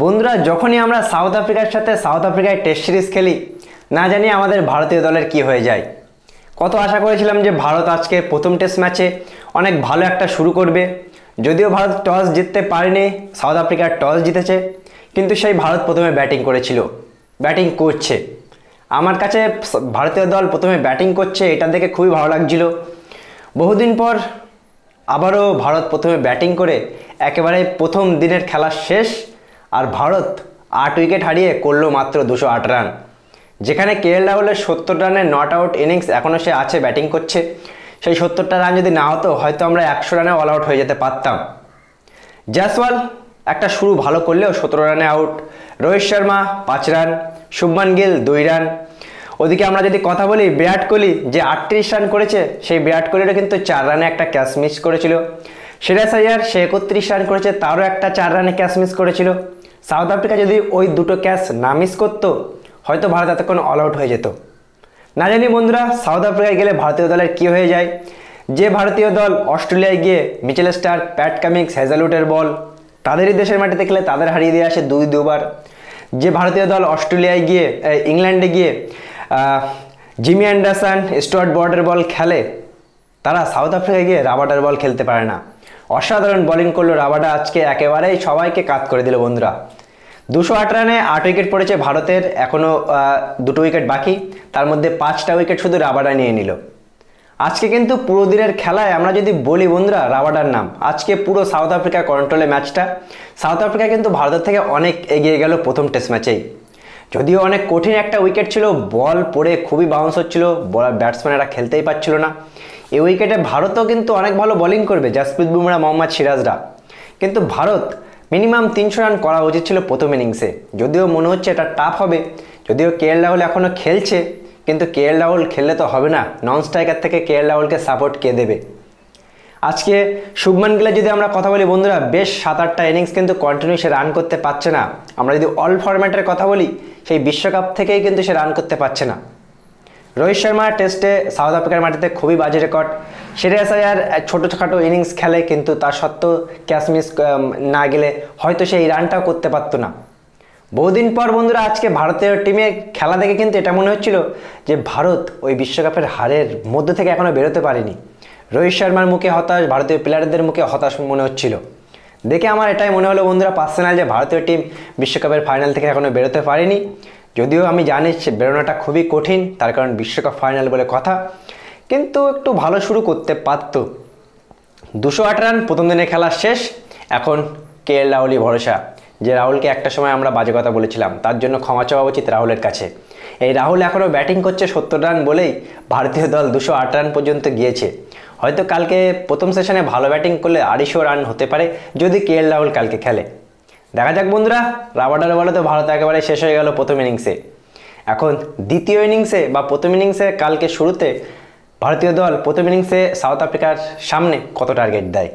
বন্ধুরা, যখনই আমরা সাউথ আফ্রিকার সাথে সাউথ আফ্রিকায় টেস্ট সিরিজ খেলি, না জানি আমাদের ভারতীয় দলের কি হয়ে যায়। কত আশা করেছিলাম যে ভারত আজকে প্রথম টেস্ট ম্যাচে অনেক ভালো একটা শুরু করবে। যদিও ভারত টস জিততে পারেনি, সাউথ আফ্রিকার টস জিতেছে, কিন্তু সেই ভারত প্রথমে ব্যাটিং করেছিল, ব্যাটিং করছে। আমার কাছে ভারতীয় দল প্রথমে ব্যাটিং করছে এটা দেখে খুবই ভালো লাগছিল। বহুদিন পর আবারও ভারত প্রথমে ব্যাটিং করে একেবারে প্রথম দিনের খেলা শেষ, আর ভারত 8 উইকেট হারিয়ে করলো মাত্র 208 রান। যেখানে কেএল রাহুলের 70 রানের নট আউট ইনিংস এখনও সে আছে, ব্যাটিং করছে। সেই 70টা রান যদি না হতো হয়তো আমরা 100 রানে অল আউট হয়ে যেতে পারতাম। জয়সওয়াল একটা শুরু ভালো করলেও 17 রানে out. Rohit Sharma 5 run, Shubman Gill 2 run. ওদিকে আমরা যদি কথা বলি বিরাট কোহলি যে 38 রান করেছে, সেই বিরাট কোহলিরও কিন্তু 4 রানে একটা ক্যাচ মিস করেছিল। শ্রেয়াস আইয়ার সে 31 রান করেছে, তারও একটা 4 রানে ক্যাচ মিস করেছিল। সাউথ আফ্রিকা যদি ওই দুটো ক্যাচ না মিস করতো হয়তো ভারত এতক্ষণ অল আউট হয়ে যেত। না জানি বন্ধুরা সাউথ আফ্রিকায় গেলে ভারতীয় দলের কী হয়ে যায়। যে ভারতীয় দল অস্ট্রেলিয়ায় গিয়ে মিচেল স্টার্ক, প্যাট কামিন্স, হ্যাজেলউডের বল তাদেরই দেশের মাটিতে খেলে তাদের হারিয়ে দিয়ে আসে দুবার। যে ভারতীয় দল অস্ট্রেলিয়ায় গিয়ে ইংল্যান্ডে গিয়ে জিমি অ্যান্ডারসন, স্টুয়ার্ট ব্রডের বল খেলে, তারা সাউথ আফ্রিকায় গিয়ে রাবাডার বল খেলতে পারে না। অসাধারণ বোলিং করলো রাবাডা, আজকে একেবারেই সবাইকে কাত করে দিল বন্ধুরা। 208 রানে 8 উইকেট পড়েছে ভারতের, এখনও 2 উইকেট বাকি, তার মধ্যে 5টা উইকেট শুধু রাবাডা নিয়ে নিল। আজকে কিন্তু পুরো দিনের খেলায় আমরা যদি বলি বন্ধুরা রাবাডার নাম, আজকে পুরো সাউথ আফ্রিকা কন্ট্রোলে ম্যাচটা। সাউথ আফ্রিকা কিন্তু ভারতের থেকে অনেক এগিয়ে গেল প্রথম টেস্ট ম্যাচেই। যদিও অনেক কঠিন একটা উইকেট ছিল, বল পড়ে খুবই বাউন্স হচ্ছিল, ব্যাটসম্যানেরা খেলতেই পারছিল না। এই উইকেটে ভারতও কিন্তু অনেক ভালো বোলিং করবে, জাসপ্রীত বুমরা, মোহাম্মদ সিরাজরা, কিন্তু ভারত মিনিমাম 300 রান করা উচিত ছিল প্রথম ইনিংসে। যদিও মনে হচ্ছে এটা টাফ হবে, যদিও কেএল রাহুল এখনও খেলছে, কিন্তু কেএল রাহুল খেললে তো হবে না, নন স্ট্রাইকার থেকে কেএল রাহুলকে সাপোর্ট কে দেবে। আজকে শুভমান গিলের যদি আমরা কথা বলি বন্ধুরা, বেশ 7-8টা ইনিংস কিন্তু কন্টিনিউ সে রান করতে পারছে না। আমরা যদি অল ফরম্যাটের কথা বলি, সেই বিশ্বকাপ থেকেই কিন্তু সে রান করতে পারছে না। রোহিত শর্মা টেস্টে সাউথ আফ্রিকার মাটিতে খুবই বাজে রেকর্ড। শ্রেয়াস আইয়ার ছোটোখাটো ইনিংস খেলে, কিন্তু তার সত্ত্বেও ক্যাচ মিস না গেলে হয়তো সেই রানটাও করতে পারতো না। বহুদিন পর বন্ধুরা আজকে ভারতীয় টিমের খেলা দেখে কিন্তু এটা মনে হচ্ছিল যে ভারত ওই বিশ্বকাপের হারের মধ্যে থেকে এখনও বেরোতে পারেনি। রোহিত শর্মার মুখে হতাশ, ভারতীয় প্লেয়ারদের মুখে হতাশ মনে হচ্ছিল। দেখে আমার এটাই মনে হলো বন্ধুরা পার্সোনাল, যে ভারতীয় টিম বিশ্বকাপের ফাইনাল থেকে এখনও বেরোতে পারেনি। যদিও আমি জানি বেরোনোটা খুবই কঠিন, তার কারণ বিশ্বকাপ ফাইনাল বলে কথা, কিন্তু একটু ভালো শুরু করতে পারত। 208 রান প্রথম দিনে খেলা শেষ, এখন কেএল রাহুলই ভরসা। যে রাহুলকে একটা সময় আমরা বাজে কথা বলেছিলাম, তার জন্য ক্ষমা চাওয়া উচিত রাহুলের কাছে। এই রাহুল এখনও ব্যাটিং করছে 70 রান বলেই ভারতীয় দল 208 রান পর্যন্ত গিয়েছে। হয়তো কালকে প্রথম সেশনে ভালো ব্যাটিং করলে 250 রান হতে পারে যদি কেএল রাহুল কালকে খেলে। দেখা যাক বন্ধুরা, রাবাডার বলে তো ভারত একেবারে শেষ হয়ে গেল প্রথম ইনিংসে। এখন দ্বিতীয় ইনিংসে বা প্রথম ইনিংসে কালকে শুরুতে ভারতীয় দল প্রথম ইনিংসে সাউথ আফ্রিকার সামনে কত টার্গেট দেয়।